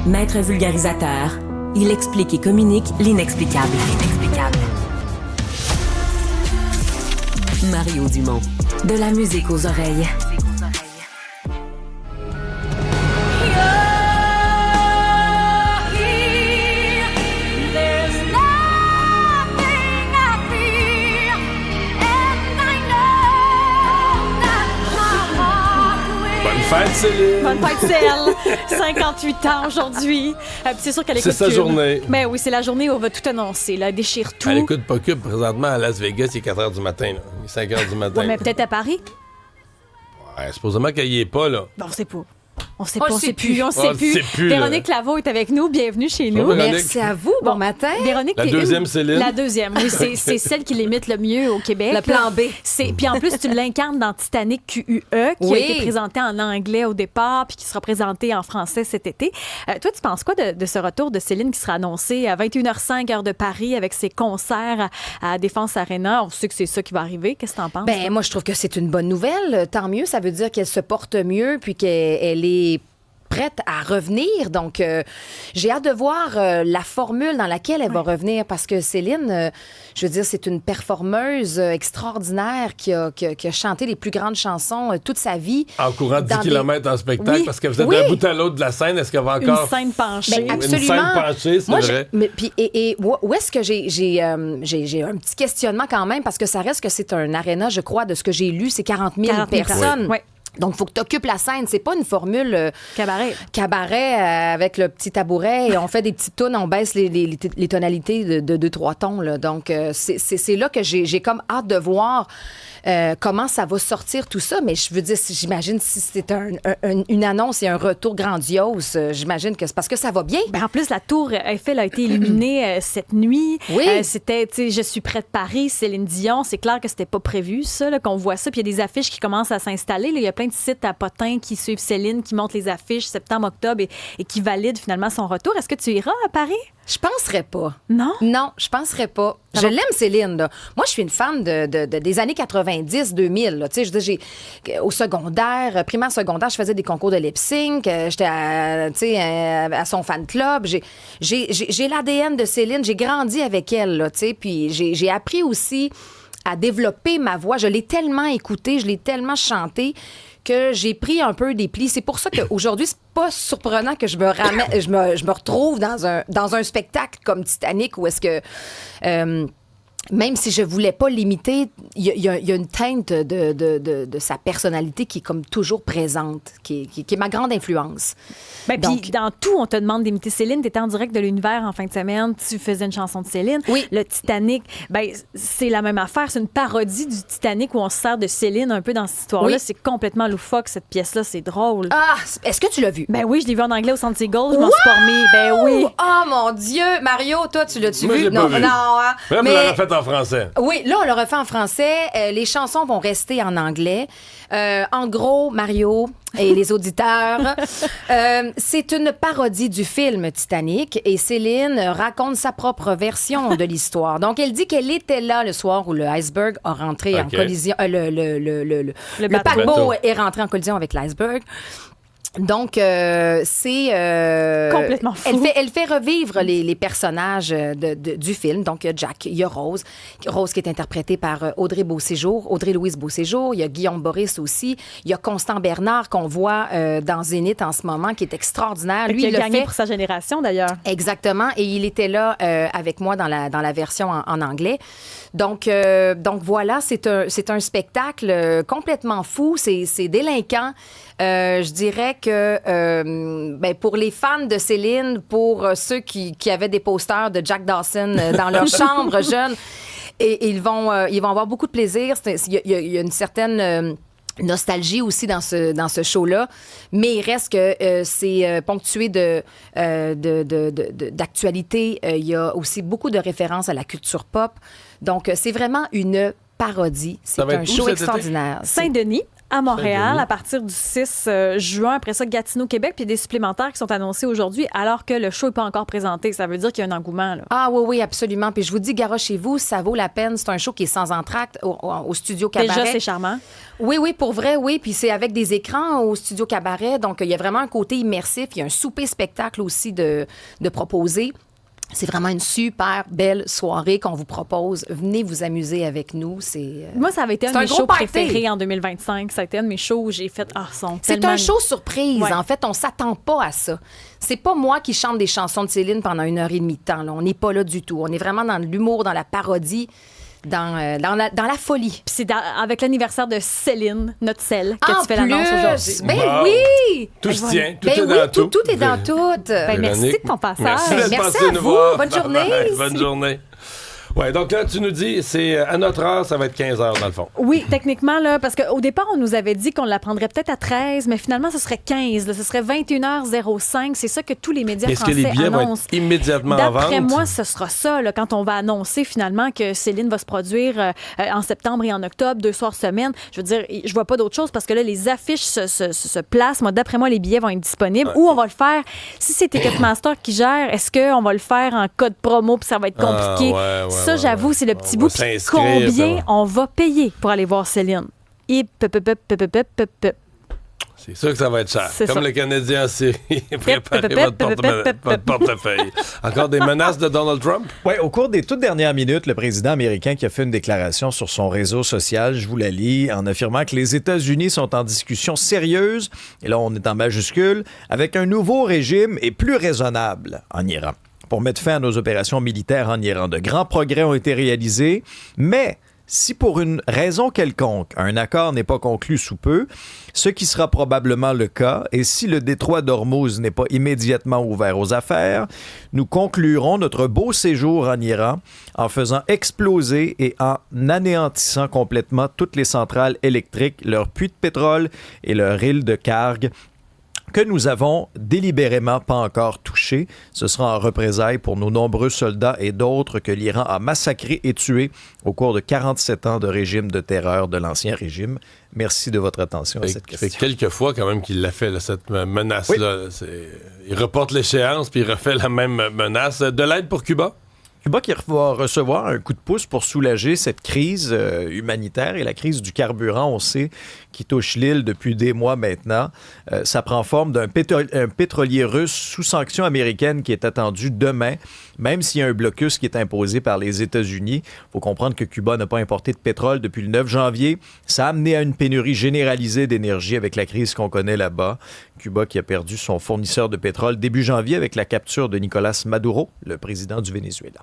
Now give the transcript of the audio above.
Maître vulgarisateur, il explique et communique l'inexplicable. Mario Dumont. De la musique aux oreilles. Fête, Céline! Bonne fête, Céline! 58 ans aujourd'hui. Puis c'est sûr qu'elle écoute. C'est sa journée. Ben oui, c'est la journée où on va tout annoncer. Là. Elle déchire tout. Elle écoute pas Cube présentement à Las Vegas, il est 4 h du matin. Là. Il est 5 h du matin. Ouais, mais peut-être à Paris. Ouais, supposément qu'elle y est pas, là. Ben, on sait pas. On sait On sait plus. Véronique Laveau est avec nous. Bienvenue chez nous. Véronique. Merci à vous. Bon matin. Véronique, La deuxième Céline. La deuxième, oui. C'est celle qui l'imite le mieux au Québec. Le plan B. Puis en plus, tu l'incarnes dans Titanic QUE, qui a été présenté en anglais au départ, puis qui sera présenté en français cet été. Toi, tu penses quoi de ce retour de Céline qui sera annoncé à 21h05 heure de Paris avec ses concerts à Défense Arena? On sait que c'est ça qui va arriver. Qu'est-ce que tu en penses? Ben moi, je trouve que c'est une bonne nouvelle. Tant mieux. Ça veut dire qu'elle se porte mieux, puis qu'elle est prête à revenir. Donc, j'ai hâte de voir la formule dans laquelle elle va revenir parce que Céline, je veux dire, c'est une performeuse extraordinaire qui a chanté les plus grandes chansons toute sa vie. En courant 10 km en spectacle parce que vous êtes d'un bout à l'autre de la scène. Est-ce qu'elle va encore... Une scène penchée. Ben, absolument. Une scène penchée, c'est vrai. Puis, où est-ce que j'ai un petit questionnement quand même parce que ça reste que c'est un aréna, je crois, de ce que j'ai lu, c'est 40 000 personnes. Oui. Donc, il faut que tu occupes la scène. C'est pas une formule cabaret avec le petit tabouret et on fait des petites tunes, on baisse les tonalités de 2-3 tons. Là. Donc, c'est là que j'ai comme hâte de voir comment ça va sortir tout ça. Mais je veux dire, j'imagine si c'est une annonce et un retour grandiose, j'imagine que c'est parce que ça va bien. Ben, en plus, la tour Eiffel a été illuminée cette nuit. Oui. C'était, tu sais, je suis près de Paris, Céline Dion. C'est clair que c'était pas prévu, ça, là, qu'on voit ça. Puis il y a des affiches qui commencent à s'installer. Là. Il y a plein de sites à potins qui suivent Céline, qui montrent les affiches septembre, octobre et qui valident finalement son retour. Est-ce que tu iras à Paris? Je penserais pas. Non? Non, je penserais pas. Je l'aime, Céline. Là. Moi, je suis une fan des années 90-2000. Tu sais, je veux dire, au secondaire, primaire, secondaire, je faisais des concours de lip-sync. J'étais à son fan club. J'ai l'ADN de Céline. J'ai grandi avec elle, là, tu sais. Puis j'ai appris aussi à développer ma voix. Je l'ai tellement écoutée, je l'ai tellement chantée que j'ai pris un peu des plis. C'est pour ça qu'aujourd'hui, c'est pas surprenant que je me retrouve dans un spectacle comme Titanic où est-ce que... même si je voulais pas l'imiter, il y a une teinte de sa personnalité qui est comme toujours présente, qui est ma grande influence. Ben, puis dans tout, on te demande d'imiter Céline. Tu étais en direct de l'univers en fin de semaine. Tu faisais une chanson de Céline. Oui. Le Titanic, ben, c'est la même affaire. C'est une parodie du Titanic où on se sert de Céline un peu dans cette histoire-là. Oui. C'est complètement loufoque, cette pièce-là. C'est drôle. Ah, est-ce que tu l'as vu? Ben oui, je l'ai vu en anglais au Centre Seagull. Je m'en suis pas remis. Ben oui. Oh mon Dieu! Mario, toi, tu l'as-tu Moi, vu? je l'ai pas vu. Non, hein? Là, vous l'avez fait en français. Oui, là, on l'a refait en français. Les chansons vont rester en anglais. En gros, Mario et les auditeurs, c'est une parodie du film Titanic et Céline raconte sa propre version de l'histoire. Donc, elle dit qu'elle était là le soir où le iceberg a rentré en collision. Le paquebot est rentré en collision avec l'iceberg. Donc, c'est... complètement fou. Elle fait revivre les personnages du film. Donc, il y a Jack, il y a Rose. Rose qui est interprétée par Audrey-Louise Beauséjour. Il y a Guillaume Boris aussi. Il y a Constant Bernard qu'on voit dans Zénith en ce moment, qui est extraordinaire. Lui, il a gagné pour sa génération, d'ailleurs. Exactement. Et il était là avec moi dans la version en anglais. Donc voilà, c'est un spectacle complètement fou. C'est délinquant. Je dirais que pour les fans de Céline, pour ceux qui avaient des posters de Jack Dawson dans leur chambre jeune, et ils vont avoir beaucoup de plaisir. Il y a une certaine nostalgie aussi dans ce show-là, mais il reste que c'est ponctué d'actualité. Il y a aussi beaucoup de références à la culture pop. Donc, c'est vraiment une parodie. C'est un show extraordinaire. Saint-Denis, à Montréal Saint-Denis. à partir du 6 juin. Après ça, Gatineau, Québec. Puis il y a des supplémentaires qui sont annoncés aujourd'hui alors que le show n'est pas encore présenté. Ça veut dire qu'il y a un engouement. Là. Ah oui, absolument. Puis je vous dis, garochez-vous, ça vaut la peine. C'est un show qui est sans entracte au Studio Cabaret. Déjà, c'est charmant. Oui, pour vrai, oui. Puis c'est avec des écrans au Studio Cabaret. Donc, il y a vraiment un côté immersif. Il y a un souper-spectacle aussi de proposer. C'est vraiment une super belle soirée qu'on vous propose. Venez vous amuser avec nous. Moi, ça avait été un de mes gros shows party. préférés en 2025. Ça a été un de mes shows où j'ai fait son C'est tellement... un show surprise. Ouais. En fait, on s'attend pas à ça. C'est pas moi qui chante des chansons de Céline pendant 1h30 de temps. Là. On n'est pas là du tout. On est vraiment dans l'humour, dans la parodie, dans la folie. Puis c'est avec l'anniversaire de Céline, notre Celle, que En tu fais l'annonce aujourd'hui. Ben Wow. oui! Tout se tient, tout Ben est oui, dans tout. tout est dans tout. Ben, merci Véronique, de ton passage. Merci d'être Merci passé à nous vous. voir. Bonne journée. Bye-bye. Bonne journée. Ouais, donc là, tu nous dis, c'est à notre heure, ça va être 15 heures dans le fond. Oui, techniquement, là, parce qu'au départ, on nous avait dit qu'on la prendrait peut-être à 13, mais finalement, ce serait 15. Là, ce serait 21h05. C'est ça que tous les médias Est-ce que français les billets vont annoncent. être immédiatement en vente? D'après moi, ce sera ça, là, quand on va annoncer finalement que Céline va se produire en septembre et en octobre, 2 soirs semaine. Je veux dire, je vois pas d'autre chose parce que là, les affiches se placent. Moi, d'après moi, les billets vont être disponibles. Ou on va le faire, si c'est Ticketmaster qui gère, est-ce qu'on va le faire en code promo puis ça va être compliqué? Ça, j'avoue, c'est le petit On bout. va Puis s'inscrire, combien ça on va payer pour aller voir Céline? Et C'est sûr que ça va être cher. C'est Comme ça. le Canadien en série. Préparez votre portefeuille. Encore des menaces de Donald Trump? Oui, au cours des toutes dernières minutes, le président américain qui a fait une déclaration sur son réseau social, je vous la lis, en affirmant que les États-Unis sont en discussion sérieuse, et là on est en majuscule, avec un nouveau régime et plus raisonnable en Iran. Pour mettre fin à nos opérations militaires en Iran, de grands progrès ont été réalisés, mais si pour une raison quelconque, un accord n'est pas conclu sous peu, ce qui sera probablement le cas, et si le détroit d'Ormuz n'est pas immédiatement ouvert aux affaires, nous conclurons notre beau séjour en Iran en faisant exploser et en anéantissant complètement toutes les centrales électriques, leurs puits de pétrole et leurs îles de Karg, que nous avons délibérément pas encore touché. Ce sera en représailles pour nos nombreux soldats et d'autres que l'Iran a massacrés et tués au cours de 47 ans de régime de terreur de l'ancien régime. Merci de votre attention à cette Ça fait question. quelques fois quand même qu'il l'a fait, là, cette menace-là. Il reporte l'échéance puis il refait la même menace. De l'aide pour Cuba? Cuba qui va recevoir un coup de pouce pour soulager cette crise humanitaire et la crise du carburant, on sait, qui touche l'île depuis des mois maintenant. Ça prend forme d'un pétrolier russe sous sanctions américaines qui est attendu demain, même s'il y a un blocus qui est imposé par les États-Unis. Il faut comprendre que Cuba n'a pas importé de pétrole depuis le 9 janvier. Ça a amené à une pénurie généralisée d'énergie avec la crise qu'on connaît là-bas. Cuba qui a perdu son fournisseur de pétrole début janvier avec la capture de Nicolás Maduro, le président du Venezuela.